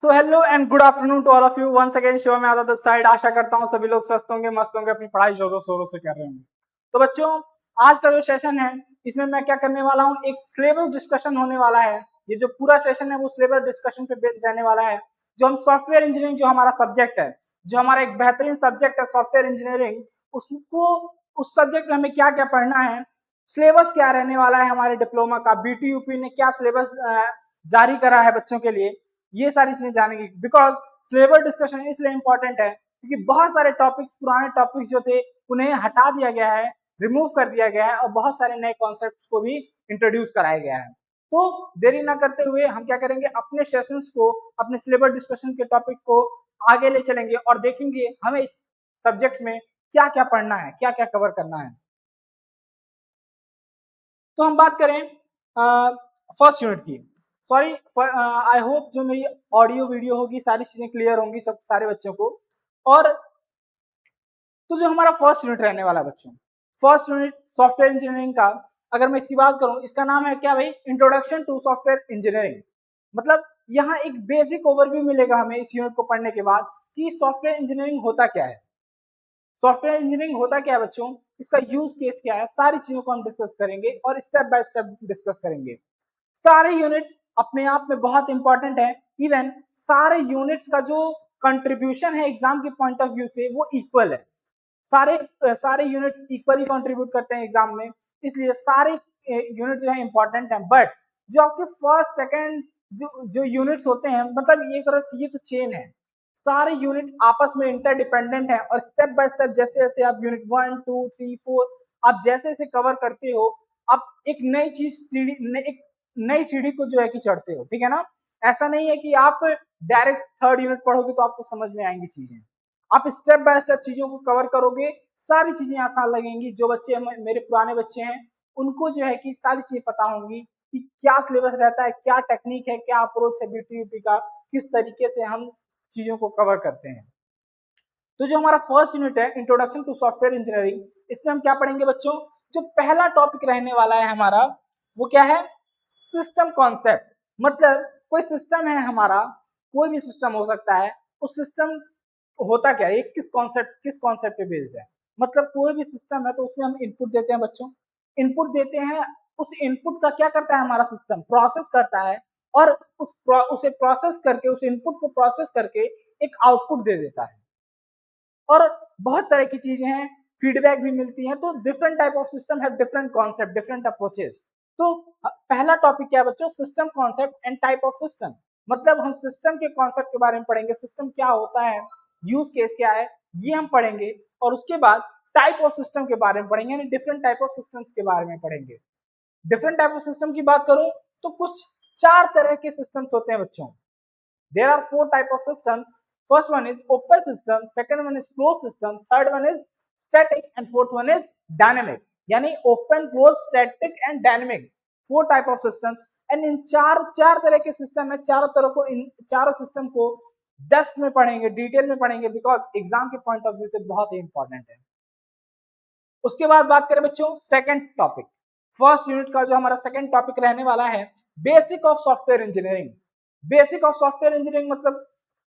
तो hello and good afternoon to all of you once again. शिव में आता साइड। आशा करता हूँ सभी लोग स्वस्थ होंगे, मस्त होंगे, अपनी पढ़ाई जोरों शोरों से कर रहे होंगे। तो बच्चों, आज का जो सेशन है इसमें मैं क्या करने वाला हूँ, एक सिलेबस डिस्कशन होने वाला है। ये जो पूरा सेशन है वो सिलेबस डिस्कशन पे बेस्ड रहने वाला है। जो हम सॉफ्टवेयर इंजीनियरिंग, जो हमारा सब्जेक्ट है, जो हमारा एक बेहतरीन सब्जेक्ट है सॉफ्टवेयर इंजीनियरिंग, उसको उस सब्जेक्ट में हमें क्या क्या पढ़ना है, सिलेबस क्या रहने वाला है, हमारे डिप्लोमा का बीटीयूपी ने क्या सिलेबस जारी करा है बच्चों के लिए, ये सारी चीजें जानेंगे। बिकॉज सिलेबस डिस्कशन इसलिए इंपॉर्टेंट है क्योंकि बहुत सारे टॉपिक्स, पुराने टॉपिक्स जो थे उन्हें हटा दिया गया है, रिमूव कर दिया गया है और बहुत सारे नए कॉन्सेप्ट्स को भी इंट्रोड्यूस कराया गया है। तो देरी ना करते हुए हम क्या करेंगे, अपने सेशंस को, अपने सिलेबस डिस्कशन के टॉपिक को आगे ले चलेंगे और देखेंगे हमें इस सब्जेक्ट में क्या क्या पढ़ना है, क्या क्या कवर करना है। तो हम बात करें फर्स्ट यूनिट की। सॉरी, आई होप जो मेरी ऑडियो वीडियो होगी सारी चीजें क्लियर होंगी सब सारे बच्चों को। और तो जो हमारा फर्स्ट यूनिट रहने वाला बच्चों, फर्स्ट यूनिट सॉफ्टवेयर इंजीनियरिंग का, अगर मैं इसकी बात करूं, इसका नाम है क्या भाई, इंट्रोडक्शन टू सॉफ्टवेयर इंजीनियरिंग। मतलब यहाँ एक बेसिक ओवरव्यू मिलेगा हमें इस यूनिट को पढ़ने के बाद कि सॉफ्टवेयर इंजीनियरिंग होता क्या है, सॉफ्टवेयर इंजीनियरिंग होता क्या है बच्चों, इसका यूज केस क्या है, सारी चीजों को हम डिस्कस करेंगे और स्टेप बाय स्टेप डिस्कस करेंगे। सारे यूनिट अपने आप में बहुत इंपॉर्टेंट है। इवन सारे यूनिट्स का जो कंट्रीब्यूशन है एग्जाम के पॉइंट ऑफ व्यू से वो इक्वल है। सारे यूनिट्स इक्वली कंट्रीब्यूट करते हैं एग्जाम में, इसलिए सारे यूनिट जो है इंपॉर्टेंट है। बट जो आपके फर्स्ट सेकंड जो यूनिट्स होते हैं, मतलब ये तरह ये तो चेन है, सारे यूनिट आपस में इंटरडिपेंडेंट है और स्टेप बाय स्टेप जैसे जैसे आप यूनिट 1 2 3 4 आप जैसे जैसे कवर करते हो, आप एक नई चीज सीढ़ी, एक नई सीढ़ी को जो है कि चढ़ते हो, ठीक है ना। ऐसा नहीं है कि आप डायरेक्ट थर्ड यूनिट पढ़ोगे तो आपको समझ में आएंगी चीजें, आप स्टेप बाय स्टेप चीजों को कवर करोगे, सारी चीजें आसान लगेंगी। जो बच्चे मेरे पुराने बच्चे हैं उनको जो है कि सारी चीजें पता होंगी कि क्या सिलेबस रहता है, क्या टेक्निक है, क्या अप्रोच है बीटीयूपी का, किस तरीके से हम चीजों को कवर करते हैं। तो जो हमारा फर्स्ट यूनिट है इंट्रोडक्शन टू सॉफ्टवेयर इंजीनियरिंग, इसमें हम क्या पढ़ेंगे बच्चों, जो पहला टॉपिक रहने वाला है हमारा वो क्या है, सिस्टम कॉन्सेप्ट। मतलब कोई सिस्टम है हमारा, कोई भी सिस्टम हो सकता है, उस सिस्टम होता क्या है, किस कॉन्सेप्ट पे बेस्ड है। मतलब कोई भी सिस्टम है तो उसमें हम इनपुट देते हैं बच्चों, इनपुट देते हैं, उस इनपुट का क्या करता है हमारा सिस्टम, प्रोसेस करता है और उसे प्रोसेस करके, उस इनपुट को प्रोसेस करके एक आउटपुट दे देता है। और बहुत तरह की चीजें हैं, फीडबैक भी मिलती है। तो different type of system have different concept, different approaches. तो पहला टॉपिक क्या है बच्चों, system concept and type of system. मतलब हम सिस्टम के कॉन्सेप्ट के बारे में पढ़ेंगे, सिस्टम क्या होता है, यूज केस क्या है, ये हम पढ़ेंगे। और उसके बाद टाइप ऑफ सिस्टम के बारे में पढ़ेंगे, यानी डिफरेंट टाइप ऑफ सिस्टम्स के बारे में पढ़ेंगे। डिफरेंट टाइप ऑफ सिस्टम की बात करूं तो कुछ 4 तरह के सिस्टम्स होते हैं बच्चों। There are 4 type of systems. First one is open system, second one is closed system, third one is static and fourth one is dynamic. यानी open, closed, static and dynamic, 4 type of systems. And इन चार तरह के system है, चारों तरह को, इन चारों system को डेप्थ में पढ़ेंगे, डिटेल में पढ़ेंगे, बिकॉज एग्जाम के पॉइंट ऑफ व्यू से बहुत ही इंपॉर्टेंट है। उसके बाद बात करें बच्चों सेकंड टॉपिक, फर्स्ट यूनिट का जो हमारा सेकंड टॉपिक रहने वाला है, basic of software engineering. Basic of software engineering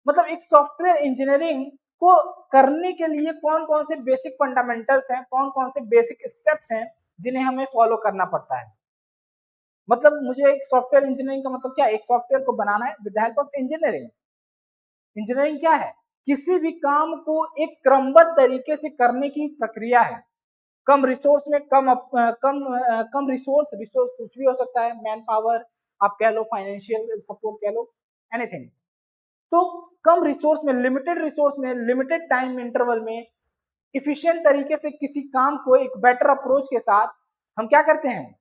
मतलब एक सॉफ्टवेयर इंजीनियरिंग को करने के लिए कौन कौन से बेसिक फंडामेंटल्स हैं, कौन कौन से बेसिक स्टेप्स हैं जिन्हें हमें फॉलो करना पड़ता है। मतलब मुझे एक सॉफ्टवेयर इंजीनियरिंग का मतलब क्या है, एक सॉफ्टवेयर को बनाना है with help of engineering. Engineering क्या है, किसी भी काम को एक क्रमबद्ध तरीके से करने की प्रक्रिया है। कम रिसोर्स में कम रिसोर्स कुछ भी हो सकता है, मैन पावर आप कह लो, फाइनेंशियल सपोर्ट कह लो, एनीथिंग। तो कम रिसोर्स में, लिमिटेड रिसोर्स में, लिमिटेड टाइम इंटरवल में इफिशिएंट तरीके से किसी काम को एक बेटर अप्रोच के साथ हम क्या करते हैं,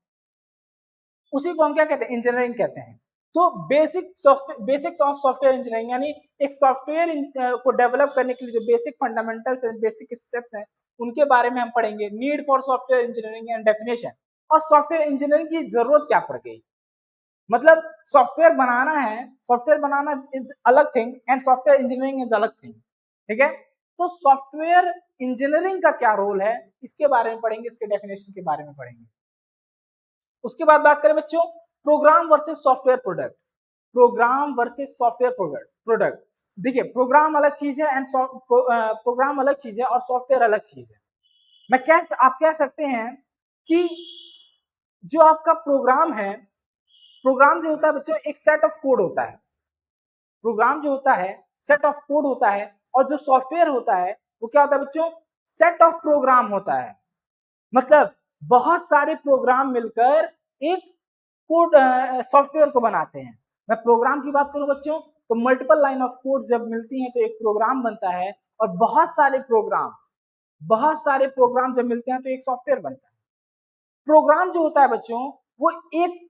उसी को हम क्या कहते हैं, इंजीनियरिंग कहते हैं। तो बेसिक्स ऑफ सॉफ्टवेयर इंजीनियरिंग, यानी एक सॉफ्टवेयर को डेवलप करने के लिए जो बेसिक फंडामेंटल्स हैं, बेसिक स्टेप्स हैं, उनके बारे में हम पढ़ेंगे। Need for software engineering and definition, और सॉफ्टवेयर इंजीनियरिंग की जरूरत क्या पड़ गई। मतलब सॉफ्टवेयर बनाना है, सॉफ्टवेयर बनाना इज अलग thing and software engineering is अलग थिंग, ठीक है। तो सॉफ्टवेयर इंजीनियरिंग का क्या रोल है, इसके बारे में पढ़ेंगे, इसके डेफिनेशन के बारे में पढ़ेंगे। उसके बाद बात करें बच्चों program versus software product. Program versus software product, product. देखिए प्रोग्राम अलग चीज है एंड प्रोग्राम अलग चीज है और सॉफ्टवेयर अलग चीज है। आप कह सकते हैं कि जो आपका प्रोग्राम है, प्रोग्राम जो होता है बच्चों एक सेट ऑफ कोड होता है। प्रोग्राम जो होता है सेट ऑफ कोड होता है और जो सॉफ्टवेयर होता है वो क्या होता है बच्चों, सेट ऑफ प्रोग्राम होता है। मतलब बहुत सारे प्रोग्राम मिलकर एक कोड सॉफ्टवेयर को बनाते हैं। मैं प्रोग्राम की बात करूं बच्चों तो मल्टीपल लाइन ऑफ कोड जब मिलती हैं तो एक प्रोग्राम बनता है और बहुत सारे प्रोग्राम जब मिलते हैं तो एक सॉफ्टवेयर बनता है। प्रोग्राम जो होता है बच्चों वो एक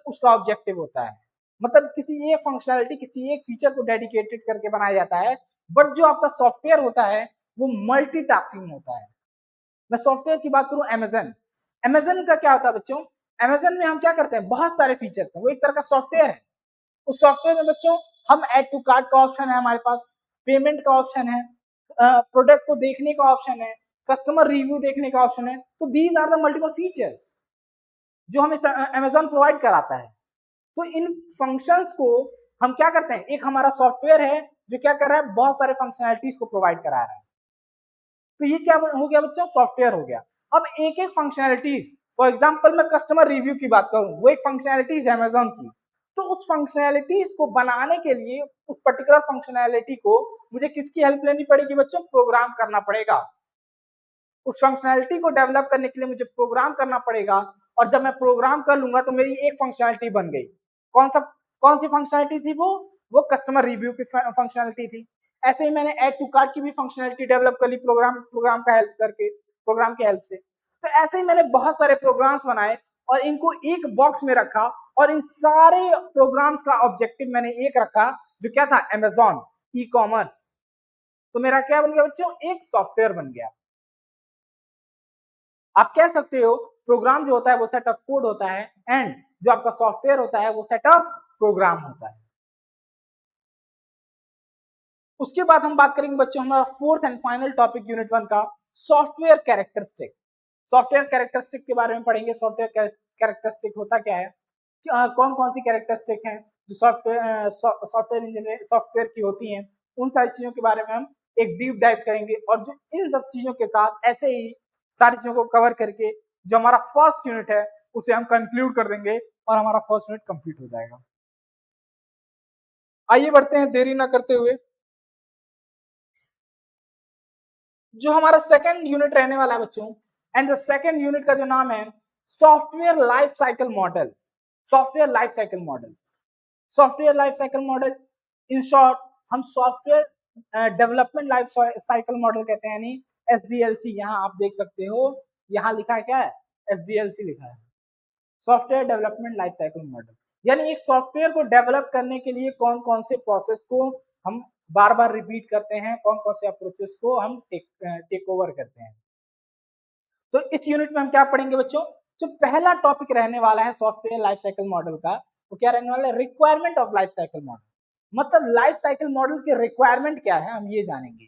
उसका ऑब्जेक्टिव होता है, मतलब किसी एक फंक्शनैलिटी किसी एक फीचर को डेडिकेटेड करके बनाया जाता है। बट जो आपका सॉफ्टवेयर होता है वो मल्टीटास्किंग होता है। मैं सॉफ्टवेयर की बात करूं अमेजन का क्या होता है बच्चों, अमेजन में हम क्या करते हैं बहुत सारे फीचर्स हैं, वो एक तरह का सॉफ्टवेयर है। उस सॉफ्टवेयर में बच्चों हम ऐड टू कार्ट का ऑप्शन है, हमारे पास पेमेंट का ऑप्शन है, प्रोडक्ट को देखने का ऑप्शन है, कस्टमर रिव्यू देखने का ऑप्शन है। तो these are the multiple features जो हमें अमेजोन प्रोवाइड कराता है। तो इन फंक्शंस को हम क्या करते हैं, एक हमारा सॉफ्टवेयर है जो क्या कर रहा है बहुत सारे फंक्शनैलिटीज को प्रोवाइड करा रहा है। तो ये क्या हो गया बच्चों, सॉफ्टवेयर हो गया। अब एक एक फंक्शनैलिटीज, फॉर एग्जांपल मैं कस्टमर रिव्यू की बात करूं, वो एक फंक्शनैलिटीज है अमेजोन की। तो उस फंक्शनैलिटीज को बनाने के लिए उस पर्टिकुलर फंक्शनैलिटी को मुझे किसकी हेल्प लेनी पड़ेगी बच्चों, प्रोग्राम करना पड़ेगा। उस फंक्शनैलिटी को डेवलप करने के लिए मुझे प्रोग्राम करना पड़ेगा और जब मैं प्रोग्राम कर लूंगा तो मेरी एक फंक्शनैलिटी बन गई। कौन सी फंक्शनैलिटी थी वो कस्टमर रिव्यू की फंक्शनैलिटी थी। ऐसे ही मैंने ऐड टू कार्ट की भी फंक्शनैलिटी डेवलप कर ली प्रोग्राम का हेल्प करके, प्रोग्राम की हेल्प से। तो ऐसे ही मैंने बहुत सारे प्रोग्राम्स बनाए और इनको एक बॉक्स में रखा और इन सारे प्रोग्राम्स का ऑब्जेक्टिव मैंने एक रखा जो क्या था, अमेजोन ई कॉमर्स। तो मेरा क्या बन गया बच्चों, एक सॉफ्टवेयर बन गया। आप कह सकते हो प्रोग्राम जो होता है वो सेट ऑफ कोड होता है एंड जो आपका सॉफ्टवेयर होता है वो सेट ऑफ प्रोग्राम होता है। उसके बाद हम बात करेंगे बच्चों हमारा fourth and final topic unit 1 का, सॉफ्टवेयर कैरेक्टरिस्टिक। सॉफ्टवेयर कैरेक्टरिस्टिक के बारे में पढ़ेंगे। सॉफ्टवेयर कैरेक्टरिस्टिक होता क्या है, कौन कौन सी कैरेक्टरिस्टिक हैं जो सॉफ्टवेयर इंजीनियर सॉफ्टवेयर की होती हैं, उन सारी चीजों के बारे में हम एक डीप डाइव करेंगे। और जो इन सब चीजों के साथ ऐसे ही सारी चीजों को कवर करके जो हमारा फर्स्ट यूनिट है उसे हम कंक्लूड कर देंगे और हमारा फर्स्ट यूनिट कंप्लीट हो जाएगा। आइए बढ़ते हैं देरी ना करते हुए। जो हमारा सेकंड यूनिट रहने वाला है बच्चों, एंड द सेकंड यूनिट का जो नाम है software life cycle model. Software life cycle model, software life cycle model in short हम software development life cycle model कहते हैं, यानी SDLC। यहाँ आप देख सकते हो यहाँ लिखा है क्या है, SDLC लिखा है, software development life cycle model. यानी एक सॉफ्टवेयर को डेवलप करने के लिए कौन कौन से प्रोसेस को हम बार बार रिपीट करते हैं, कौन कौन से अप्रोचेस को हम टेक ओवर करते हैं। तो इस यूनिट में हम क्या पढ़ेंगे बच्चों, जो पहला टॉपिक रहने वाला है सॉफ्टवेयर लाइफ साइकिल मॉडल का, वो क्या रहने वाला है, requirement of life cycle model. मतलब लाइफ साइकिल मॉडल की रिक्वायरमेंट क्या है हम ये जानेंगे।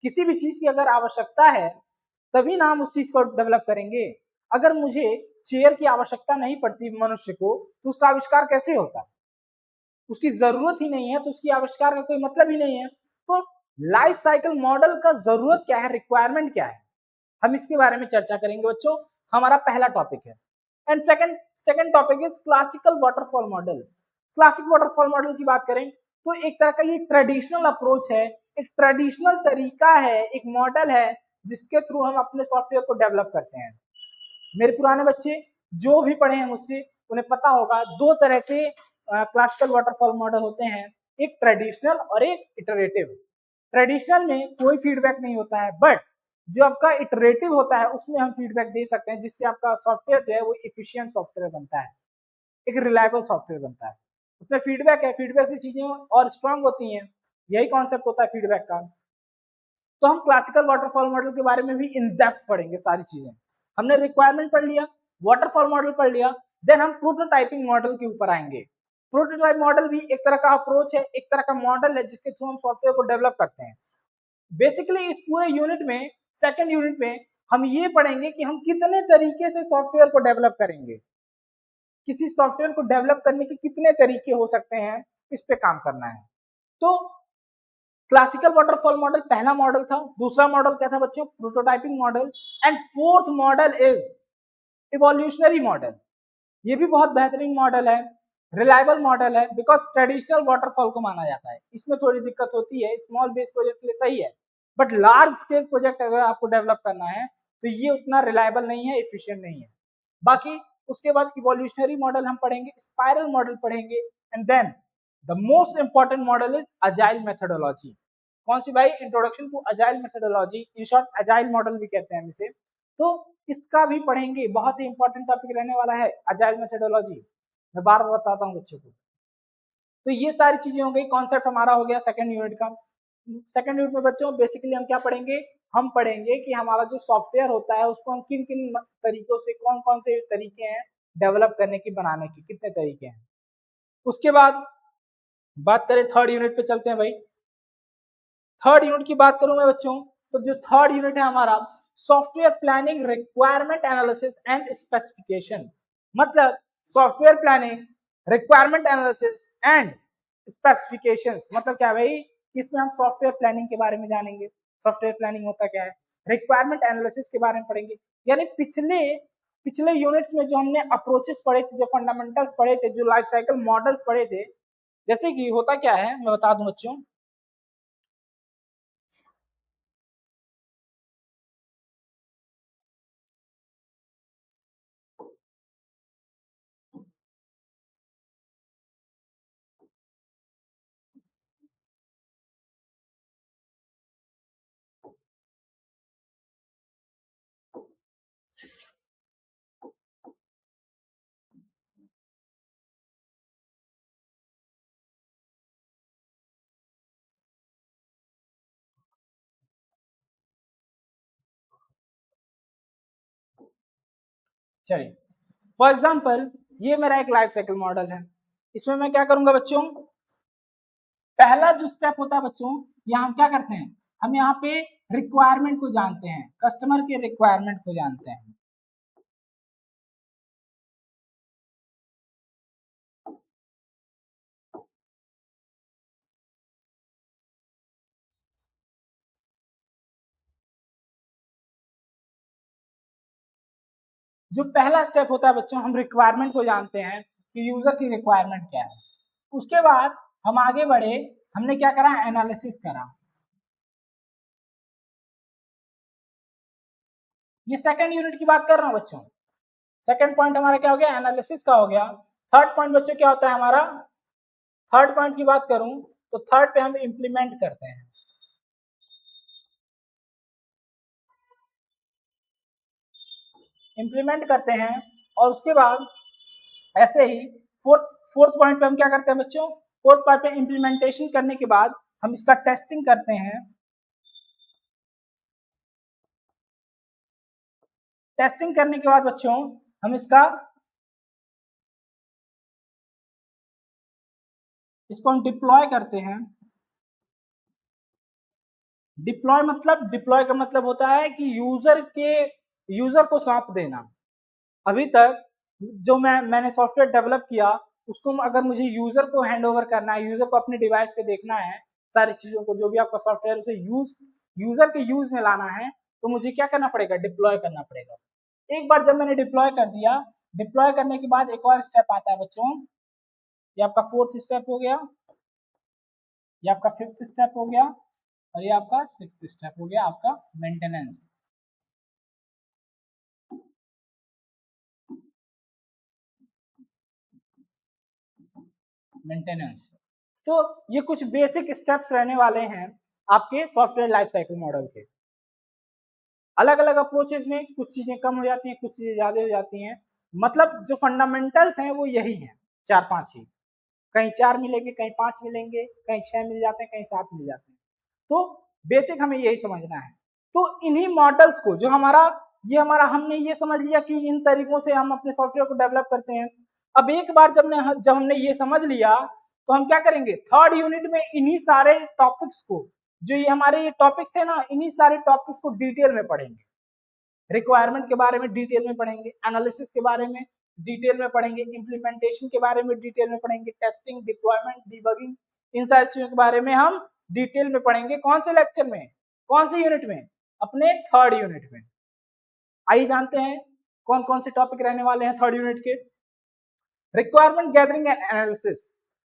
किसी भी चीज की अगर आवश्यकता है तभी ना हम उस चीज को डेवलप करेंगे। अगर मुझे चेयर की आवश्यकता नहीं पड़ती मनुष्य को तो उसका आविष्कार कैसे होता, उसकी जरूरत ही नहीं है तो उसकी आविष्कार का कोई मतलब ही नहीं है। तो लाइफ साइकिल मॉडल का जरूरत क्या है, रिक्वायरमेंट क्या है, हम इसके बारे में चर्चा करेंगे बच्चों। हमारा पहला टॉपिक है। And second topic is classical waterfall model. Classic waterfall model की बात करें तो एक तरह का ये ट्रेडिशनल अप्रोच है, एक ट्रेडिशनल तरीका है, एक मॉडल है जिसके थ्रू हम अपने सॉफ्टवेयर को डेवलप करते हैं। मेरे पुराने बच्चे जो भी पढ़े हैं मुझसे उन्हें पता होगा दो तरह के क्लासिकल वाटरफॉल मॉडल होते हैं, एक ट्रेडिशनल और एक इटरेटिव। ट्रेडिशनल में कोई फीडबैक नहीं होता है, बट जो आपका इटरेटिव होता है उसमें हम फीडबैक दे सकते हैं जिससे आपका सॉफ्टवेयर जो है वो इफिशियंट सॉफ्टवेयर बनता है, एक रिलायबल सॉफ्टवेयर बनता है। उसमें फीडबैक है, फीडबैक से चीजें और स्ट्रांग होती हैं, यही कॉन्सेप्ट होता है फीडबैक का। तो हम क्लासिकल वाटरफॉल मॉडल के बारे में भी इन डेप्थ पढ़ेंगे सारी चीजें। हमने रिक्वायरमेंट पढ़ लिया, वाटरफॉल मॉडल पढ़ लिया, देन हम प्रोटोटाइपिंग मॉडल के ऊपर आएंगे। प्रोटोटाइप मॉडल भी एक तरह का अप्रोच है, एक तरह का मॉडल है जिसके थ्रू हम सॉफ्टवेयर को डेवलप करते हैं। बेसिकली इस पूरे यूनिट में, सेकंड यूनिट में हम ये पढ़ेंगे कि हम कितने तरीके से सॉफ्टवेयर को डेवलप करेंगे, किसी सॉफ्टवेयर को डेवलप करने के कितने तरीके हो सकते हैं, इस पे काम करना है। तो क्लासिकल वाटरफॉल मॉडल पहला मॉडल था। दूसरा मॉडल क्या था बच्चों? Prototyping model. And fourth model is evolutionary model. ये भी बहुत बेहतरीन मॉडल है, रिलायबल मॉडल है, बिकॉज ट्रेडिशनल वाटरफॉल को माना जाता है। इसमें थोड़ी दिक्कत होती है, स्मॉल बेस प्रोजेक्ट के लिए सही है, बट लार्ज स्केल प्रोजेक्ट अगर आपको डेवलप करना है तो ये उतना रिलायबल नहीं है, एफिशिएंट नहीं है। बाकी उसके बाद इवोल्यूशनरी मॉडल हम पढ़ेंगे, स्पाइरल मॉडल पढ़ेंगे, and then the most important model is agile methodology. कौन सी भाई? Introduction to agile methodology, in short agile model भी कहते हैं इसे। तो इसका भी पढ़ेंगे, बहुत ही इंपॉर्टेंट टॉपिक रहने वाला है अजाइल मेथोडोलॉजी, मैं बार बार बताता हूँ बच्चों को। तो ये सारी चीजें हो गई, कॉन्सेप्ट हमारा हो गया सेकंड यूनिट का। सेकंड यूनिट में बच्चों बेसिकली हम क्या पढ़ेंगे? हम पढ़ेंगे कि हमारा जो सॉफ्टवेयर होता है उसको हम किन किन तरीकों से, कौन कौन से तरीके हैं डेवलप करने की, बनाने की, कितने तरीके हैं। उसके बाद बात करें थर्ड यूनिट पे चलते हैं भाई। थर्ड यूनिट की बात करूं मैं बच्चों, तो जो थर्ड यूनिट है हमारा software planning, requirement analysis and specification. मतलब software planning, requirement analysis and specifications. मतलब क्या भाई? इसमें हम सॉफ्टवेयर प्लानिंग के बारे में जानेंगे, सॉफ्टवेयर प्लानिंग होता क्या है, रिक्वायरमेंट एनालिसिस के बारे में पढ़ेंगे। यानी पिछले पिछले यूनिट्स में जो हमने अप्रोचेस पढ़े थे, जो फंडामेंटल्स पढ़े थे, जो लाइफ साइकिल मॉडल्स पढ़े थे, जैसे कि होता क्या है मैं बता दूं बच्चों। चलिए, फॉर एग्जाम्पल ये मेरा एक लाइफ साइकिल मॉडल है। इसमें मैं क्या करूंगा बच्चों? पहला जो स्टेप होता है बच्चों, यहाँ हम क्या करते हैं? हम यहाँ पे रिक्वायरमेंट को जानते हैं, कस्टमर के रिक्वायरमेंट को जानते हैं। जो पहला स्टेप होता है बच्चों, हम रिक्वायरमेंट को जानते हैं कि यूजर की रिक्वायरमेंट क्या है। उसके बाद हम आगे बढ़े, हमने क्या करा? एनालिसिस करा। ये सेकंड यूनिट की बात कर रहा हूं बच्चों। सेकंड पॉइंट हमारा क्या हो गया? एनालिसिस का हो गया। थर्ड पॉइंट बच्चों क्या होता है हमारा? थर्ड पॉइंट की बात करूं तो थर्ड पे हम इंप्लीमेंट करते हैं। इंप्लीमेंट करते हैं और उसके बाद ऐसे ही फोर्थ फोर्थ पॉइंट पे हम क्या करते हैं बच्चों? फोर्थ पॉइंट पे इंप्लीमेंटेशन करने के बाद हम इसका टेस्टिंग करते हैं। टेस्टिंग करने के बाद बच्चों हम इसको हम डिप्लॉय करते हैं। डिप्लॉय का मतलब होता है कि यूजर को सौंप देना। अभी तक जो मैंने सॉफ्टवेयर डेवलप किया उसको अगर मुझे यूजर को हैंड ओवर करना है, यूजर को अपने डिवाइस पे देखना है, सारी चीजों को, जो भी आपका सॉफ्टवेयर उसे यूजर के यूज में लाना है, तो मुझे क्या करना पड़ेगा? डिप्लॉय करना पड़ेगा। एक बार जब मैंने डिप्लॉय कर दिया, डिप्लॉय करने के बाद एक और स्टेप आता है बच्चों। ये आपका फोर्थ स्टेप हो गया, ये आपका फिफ्थ स्टेप हो गया, और ये आपका सिक्स्थ स्टेप हो गया, आपका मेंटेनेंस। मेंटेनेंस। तो ये कुछ बेसिक स्टेप्स रहने वाले हैं आपके सॉफ्टवेयर लाइफ साइकिल मॉडल के। अलग अलग अप्रोचेस में कुछ चीजें कम हो जाती हैं, कुछ चीजें ज्यादा हो जाती हैं। मतलब जो फंडामेंटल्स हैं वो यही हैं, चार पांच ही। कहीं चार मिलेंगे, कहीं पांच मिलेंगे, कहीं छह मिल जाते हैं, कहीं सात मिल जाते हैं। तो बेसिक हमें यही समझना है। तो इन्हीं मॉडल्स को, जो हमारा हमने ये समझ लिया कि इन तरीकों से हम अपने सॉफ्टवेयर को डेवलप करते हैं। अब एक बार जब हमने ये समझ लिया, तो हम क्या करेंगे? थर्ड यूनिट में इन्हीं सारे टॉपिक्स को, जो ये हमारे ये टॉपिक्स है ना, इन्हीं सारे टॉपिक्स को डिटेल में पढ़ेंगे। रिक्वायरमेंट के बारे में डिटेल में पढ़ेंगे, एनालिसिस के बारे में डिटेल में पढ़ेंगे, इंप्लीमेंटेशन के बारे में डिटेल में पढ़ेंगे, टेस्टिंग, डिप्लॉयमेंट, डिबगिंग, इन सारी चीजों के बारे में हम डिटेल में पढ़ेंगे। कौन से लेक्चर में, कौन से यूनिट में, अपने थर्ड यूनिट में। आइए जानते हैं कौन कौन से टॉपिक रहने वाले हैं थर्ड यूनिट के। Requirement gathering and analysis.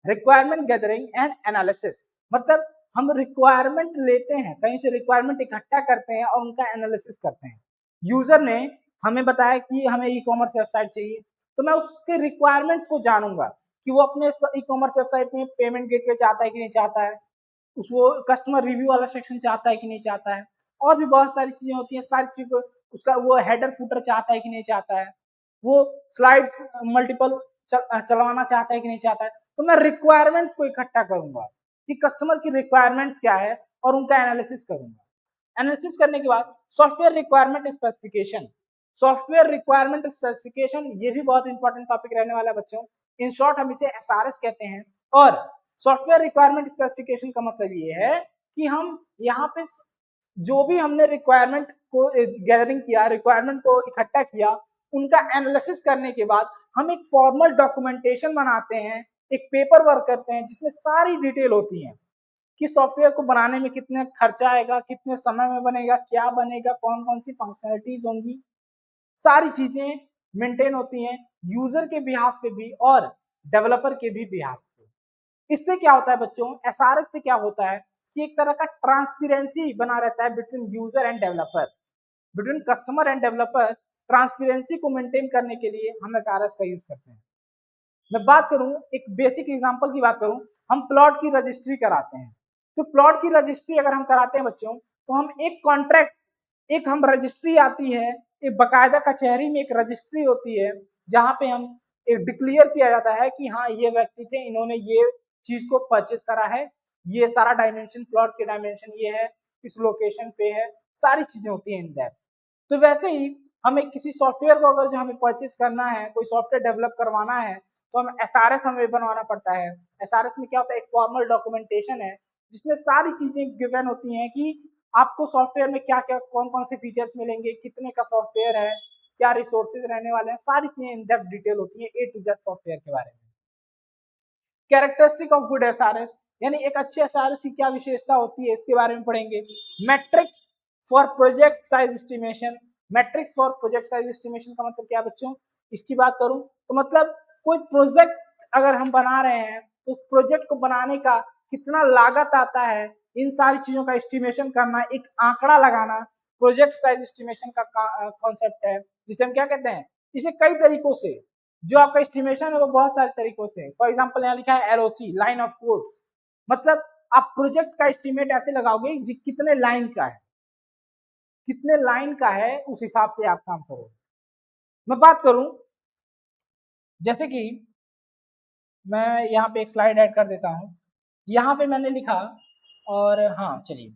Requirement gathering and analysis मतलब हम रिक्वायरमेंट लेते हैं, कहीं से रिक्वायरमेंट इकट्ठा करते हैं और उनका एनालिसिस करते हैं। यूजर ने हमें बताया कि हमें ई कॉमर्स वेबसाइट चाहिए, तो मैं उसके रिक्वायरमेंट्स को जानूंगा कि वो अपने ई कॉमर्स वेबसाइट में पेमेंट गेटवे चाहता है कि नहीं चाहता है, उसको कस्टमर रिव्यू वाला सेक्शन चाहता है कि नहीं चाहता है, और भी बहुत सारी चीजें होती हैं। सारी चीजों को उसका वो हेडर फुटर चाहता है कि नहीं चाहता है, वो स्लाइड्स मल्टीपल चलवाना चाहता है कि नहीं चाहता है। तो मैं रिक्वायरमेंट्स को इकट्ठा करूंगा कि कस्टमर की रिक्वायरमेंट्स क्या है और उनका एनालिसिस करूंगा। एनालिसिस करने के बाद software requirement specification. Software requirement specification ये भी बहुत इंपॉर्टेंट टॉपिक रहने वाला है बच्चों। इन शॉर्ट हम इसे एसआरएस कहते हैं। और सॉफ्टवेयर रिक्वायरमेंट स्पेसिफिकेशन का मतलब ये है कि हम यहाँ पे जो भी हमने रिक्वायरमेंट को गैदरिंग किया, रिक्वायरमेंट को इकट्ठा किया, उनका एनालिसिस करने के बाद हम एक फॉर्मल डॉक्यूमेंटेशन बनाते हैं, एक पेपर वर्क करते हैं जिसमें सारी डिटेल होती है कि सॉफ्टवेयर को बनाने में कितना खर्चा आएगा, कितने समय में बनेगा, क्या बनेगा, कौन कौन सी फंक्शनलिटीज होंगी, सारी चीजें मेंटेन होती हैं यूजर के बिहाफ पे भी और डेवलपर के भी बिहाफ पे। इससे क्या होता है बच्चों, एसआरएस से क्या होता है कि एक तरह का ट्रांसपेरेंसी बना रहता है between user end developer, between customer end developer. Transparency को मेंटेन करने के लिए हम एसआरएस का यूज करते हैं। मैं बात करूं, एक बेसिक एग्जांपल की बात करूं, हम प्लॉट की रजिस्ट्री कराते हैं। तो प्लॉट की रजिस्ट्री अगर हम कराते हैं बच्चों, तो हम एक कॉन्ट्रैक्ट, एक हम रजिस्ट्री आती है, एक बकायदा कचहरी में एक रजिस्ट्री होती है जहां पे हम एक डिक्लेयर किया जाता है कि हाँ ये व्यक्ति थे, इन्होंने ये चीज को परचेस करा है, ये सारा डायमेंशन, प्लॉट के डायमेंशन ये है, इस लोकेशन पे है, सारी चीजें होती है इन दैट। तो वैसे ही हमें किसी सॉफ्टवेयर को अगर जो हमें परचेस करना है, कोई सॉफ्टवेयर डेवलप करवाना है, तो हम एसआरएस हमें बनवाना पड़ता है। एसआरएस में क्या होता है, एक फॉर्मल डॉक्यूमेंटेशन है जिसमें सारी चीजें गिवन होती हैं कि आपको सॉफ्टवेयर में क्या क्या, कौन कौन से फीचर्स मिलेंगे, कितने का सॉफ्टवेयर है, क्या रिसोर्सेज रहने वाले हैं, सारी चीजें इन डेप्थ डिटेल होती है ए टू जेड सॉफ्टवेयर के बारे में। कैरेक्टरिस्टिक ऑफ गुड एसआरएस, यानी एक अच्छे एसआरएस की क्या विशेषता होती है, इसके बारे में पढ़ेंगे। Matrix for project size estimation. Matrix for project size estimation का मतलब क्या बच्चों, इसकी बात करूं तो मतलब कोई प्रोजेक्ट अगर हम बना रहे हैं तो उस प्रोजेक्ट को बनाने का कितना लागत आता है, इन सारी चीजों का एस्टिमेशन करना, एक आंकड़ा लगाना, प्रोजेक्ट साइज एस्टिमेशन का कॉन्सेप्ट है, जिसे हम क्या कहते हैं, इसे कई तरीकों से, जो आपका एस्टिमेशन है वो बहुत सारे तरीकों से। फॉर एग्जांपल यहाँ लिखा है एलओसी, लाइन ऑफ कोड्स, मतलब आप प्रोजेक्ट का एस्टिमेट ऐसे लगाओगे जी कितने लाइन का है, कितने लाइन का है, उस हिसाब से आप काम करोगे। मैं बात करूं, जैसे कि मैं यहाँ पे एक स्लाइड ऐड कर देता हूं, यहाँ पे मैंने लिखा, और हाँ चलिए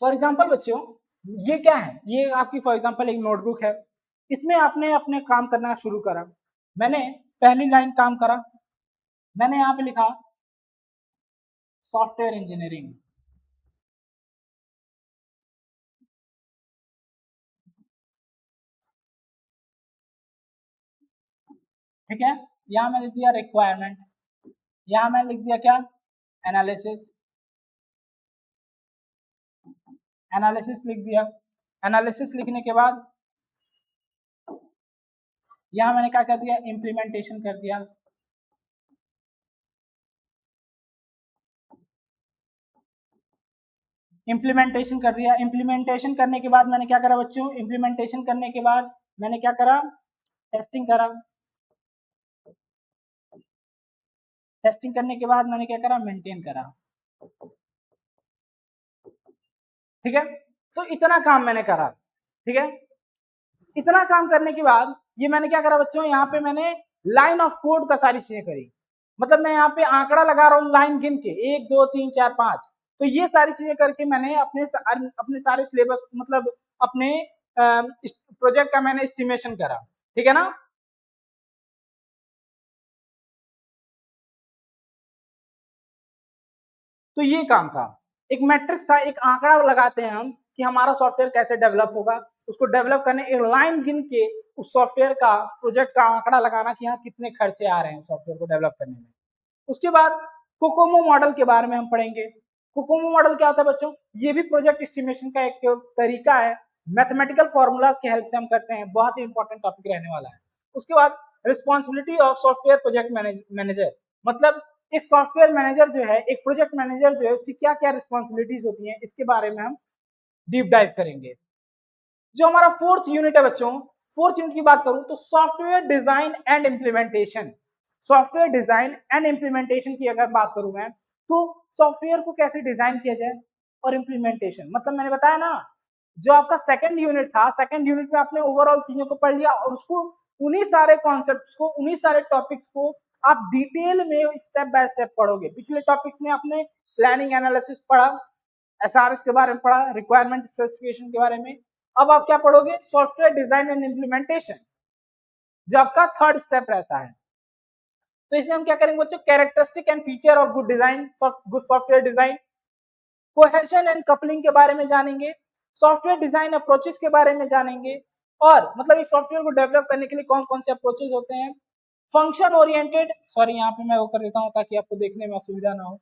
फॉर एग्जाम्पल बच्चों, ये क्या है, ये आपकी फॉर एग्जाम्पल एक नोटबुक है, इसमें आपने अपने काम करना शुरू करा। मैंने पहली लाइन काम करा, मैंने यहाँ पे लिखा सॉफ्टवेयर इंजीनियरिंग, ठीक है। यहाँ मैंने लिख दिया रिक्वायरमेंट, यहाँ मैंने लिख दिया क्या, एनालिसिस, एनालिसिस लिख दिया। एनालिसिस लिखने के बाद यहाँ मैंने क्या कर दिया, इम्प्लीमेंटेशन कर दिया। इम्प्लीमेंटेशन कर दिया। इम्प्लीमेंटेशन करने के बाद मैंने क्या करा बच्चों, इम्प्लीमेंटेशन करने के बाद मैंने क्या करा, टेस्टिंग करा। टेस्टिंग करने के बाद मैंने क्या करा, मेंटेन करा, ठीक है। तो इतना काम मैंने करा, ठीक है। इतना काम करने के बाद ये मैंने क्या करा बच्चों, यहाँ पे मैंने लाइन ऑफ कोड का सारी चीजें करी, मतलब मैं यहाँ पे आंकड़ा लगा रहा हूँ लाइन गिन के 1 2 3 4 5, तो ये सारी चीजें करके मैंने अपने सारे सिलेबस मतलब अपने प्रोजेक्ट का मैंने एस्टिमेशन करा, ठीक है ना। तो ये काम था, एक मैट्रिक्स था, एक आंकड़ा लगाते हैं हम कि हमारा सॉफ्टवेयर कैसे डेवलप होगा, उसको डेवलप करने एक लाइन गिन के उस सॉफ्टवेयर का प्रोजेक्ट का आंकड़ा लगाना कि हाँ कितने खर्चे आ रहे हैं सॉफ्टवेयर को डेवलप करने में। उसके बाद कोकोमो मॉडल के बारे में हम पढ़ेंगे। कोकोमो मॉडल क्या होता है बच्चों, ये भी प्रोजेक्ट एस्टिमेशन का एक तरीका है, मैथमेटिकल फॉर्मूलाज की हेल्प से हम करते हैं, बहुत ही इंपॉर्टेंट टॉपिक रहने वाला है। उसके बाद responsibility of software project manager, मतलब एक सॉफ्टवेयर मैनेजर जो है, एक प्रोजेक्ट मैनेजर जो है, उसकी क्या क्या रिस्पॉन्सिबिलिटीज होती हैं, इसके बारे में हम डीप डाइव करेंगे। जो हमारा फोर्थ यूनिट है बच्चों, फोर्थ यूनिट की बात करूं तो software design and implementation. Software design and implementation की अगर बात करूं मैं, तो सॉफ्टवेयर को कैसे डिजाइन किया जाए और इम्प्लीमेंटेशन, मतलब मैंने बताया ना, जो आपका सेकंड यूनिट था, सेकंड यूनिट में आपने ओवरऑल चीजों को पढ़ लिया और उसको उन्हीं सारे कॉन्सेप्ट्स को, उन्हीं सारे टॉपिक्स को आप डिटेल में स्टेप बाय स्टेप पढ़ोगे। पिछले टॉपिक्स में आपने प्लानिंग एनालिसिस पढ़ा, एसआरएस के बारे में पढ़ा, रिक्वायरमेंट स्पेसिफिकेशन के बारे में। अब आप क्या पढ़ोगे, सॉफ्टवेयर डिजाइन एंड इम्प्लीमेंटेशन, जो आपका थर्ड स्टेप रहता है। तो इसमें हम क्या करेंगे बच्चों, characteristic and feature of good design, good software design, cohesion and coupling के बारे में जानेंगे, सॉफ्टवेयर डिजाइन अप्रोचेस के बारे में जानेंगे, और मतलब एक सॉफ्टवेयर को डेवलप करने के लिए कौन कौन से अप्रोचेस होते हैं, फंक्शन ओरिएंटेड, सॉरी यहाँ पे मैं वो कर देता हूँ ताकि आपको देखने में असुविधा ना हो,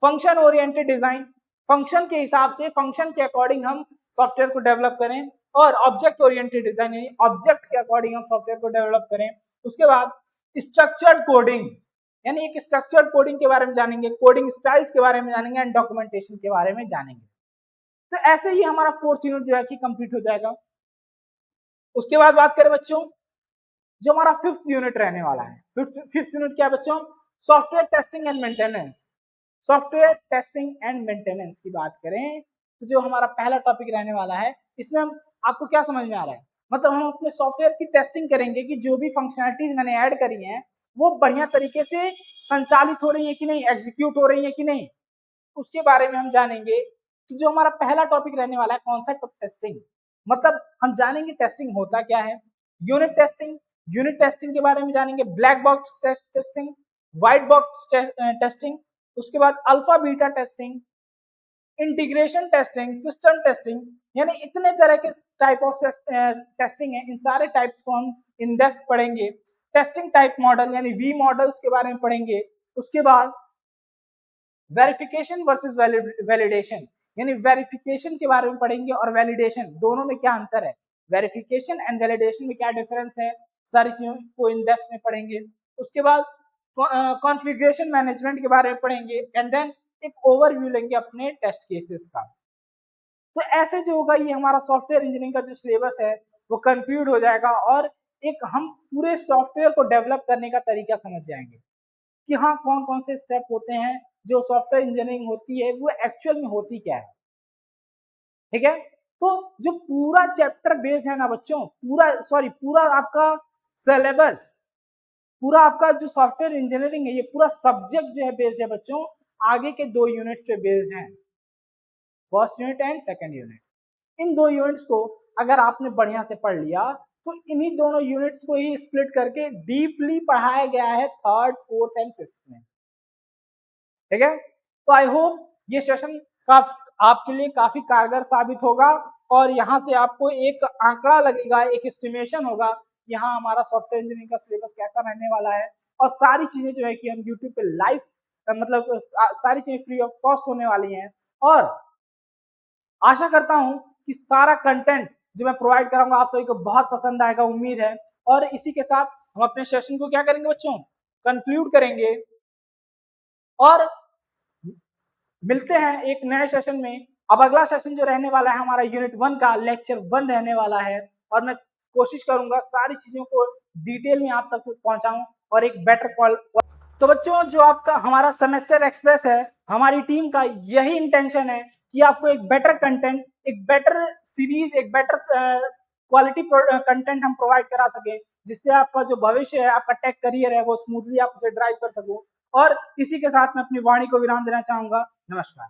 फंक्शन ओरिएंटेड डिजाइन, फंक्शन के हिसाब से, फंक्शन के अकॉर्डिंग हम सॉफ्टवेयर को डेवलप करें, और ऑब्जेक्ट ओरिएंटेड डिजाइन, यानी ऑब्जेक्ट के अकॉर्डिंग हम सॉफ्टवेयर को डेवलप करें। उसके बाद स्ट्रक्चर्ड कोडिंग, यानी एक स्ट्रक्चर्ड कोडिंग के बारे में जानेंगे, कोडिंग स्टाइल्स के बारे में जानेंगे, एंड डॉक्यूमेंटेशन के बारे में जानेंगे। तो ऐसे ही हमारा फोर्थ यूनिट जो है कि कंप्लीट हो जाएगा। उसके बाद बात करें बच्चों, जो हमारा फिफ्थ यूनिट रहने वाला है, फिफ्थ यूनिट क्या है बच्चों, software testing and maintenance. Software testing and maintenance की बात करें तो जो हमारा पहला टॉपिक रहने वाला है, इसमें हम आपको क्या समझ में आ रहा है, मतलब हम अपने सॉफ्टवेयर की टेस्टिंग करेंगे कि जो भी फंक्शनलिटीज मैंने ऐड करी हैं वो बढ़िया तरीके से संचालित हो रही है कि नहीं, एग्जीक्यूट हो रही है कि नहीं, उसके बारे में हम जानेंगे। तो जो हमारा पहला टॉपिक रहने वाला है, कॉन्सेप्ट ऑफ टेस्टिंग, मतलब हम जानेंगे टेस्टिंग होता क्या है, यूनिट टेस्टिंग, यूनिट टेस्टिंग के बारे में जानेंगे, black box testing, white box testing, उसके बाद alpha beta testing, integration testing, system testing, यानी इतने तरह के टाइप ऑफ टेस्टिंग है, इन सारे टाइप्स को हम इन डेप्थ पढ़ेंगे। टेस्टिंग टाइप मॉडल यानी वी मॉडल्स के बारे में पढ़ेंगे। उसके बाद वेरिफिकेशन वर्सेस वैलिडेशन, यानी वेरिफिकेशन के बारे में पढ़ेंगे और वैलिडेशन दोनों में क्या अंतर है, वेरिफिकेशन एंड वैलिडेशन में क्या डिफरेंस है, सारी चीजों को इन डेप्थ में पढ़ेंगे। उसके बाद कॉन्फ़िगरेशन मैनेजमेंट के बारे में पढ़ेंगे, एंड देन एक ओवरव्यू लेंगे अपने टेस्ट केसेस का। तो ऐसे जो होगा, ये हमारा सॉफ्टवेयर इंजीनियरिंग का जो सिलेबस है वो कंक्लूड हो जाएगा, और एक हम पूरे सॉफ्टवेयर को डेवलप करने का तरीका समझ जाएंगे कि हाँ कौन कौन से स्टेप होते हैं, जो सॉफ्टवेयर इंजीनियरिंग होती है वो एक्चुअल में होती क्या है, ठीक है। तो जो पूरा चैप्टर बेस्ड है ना बच्चों, पूरा आपका सिलेबस, पूरा आपका जो सॉफ्टवेयर इंजीनियरिंग है, ये पूरा सब्जेक्ट जो है बेस्ड है बच्चों आगे के दो यूनिट्स पे बेस्ड है, first unit and second unit. इन दो यूनिट्स को अगर आपने बढ़िया से पढ़ लिया तो इन्हीं दोनों यूनिट्स को ही स्प्लिट करके डीपली पढ़ाया गया है थर्ड, फोर्थ एंड फिफ्थ में, ठीक है। तो आई होप ये सेशन का आपके लिए काफी कारगर साबित होगा, और यहाँ से आपको एक आंकड़ा लगेगा, एक एस्टिमेशन होगा, यहाँ हमारा सॉफ्टवेयर इंजीनियरिंग का सिलेबस कैसा रहने वाला है, और सारी चीजें जो है कि हम यूट्यूब पे लाइव, मतलब सारी चीजें फ्री ऑफ कॉस्ट होने वाली हैं, और आशा करता हूं कि सारा कंटेंट जो मैं प्रोवाइड कराऊंगा आप सभी को बहुत पसंद आएगा, उम्मीद है। और इसी के साथ हम अपने सेशन को क्या करेंगे बच्चों, कंक्लूड करेंगे, और मिलते हैं एक नए सेशन में। अब अगला सेशन जो रहने वाला है हमारा यूनिट 1 का लेक्चर 1 रहने वाला है, और मैं कोशिश करूंगा सारी चीजों को डिटेल में आप तक पहुंचाऊं और एक बेटर कॉल। तो बच्चों जो आपका हमारा सेमेस्टर एक्सप्रेस है, हमारी टीम का यही इंटेंशन है कि आपको एक बेटर कंटेंट, एक बेटर सीरीज, एक बेटर क्वालिटी कंटेंट हम प्रोवाइड करा सके, जिससे आपका जो भविष्य है, आपका टेक करियर है, वो स्मूथली आप उसे ड्राइव कर सको। और इसी के साथ मैं अपनी वाणी को विराम देना चाहूंगा। नमस्कार।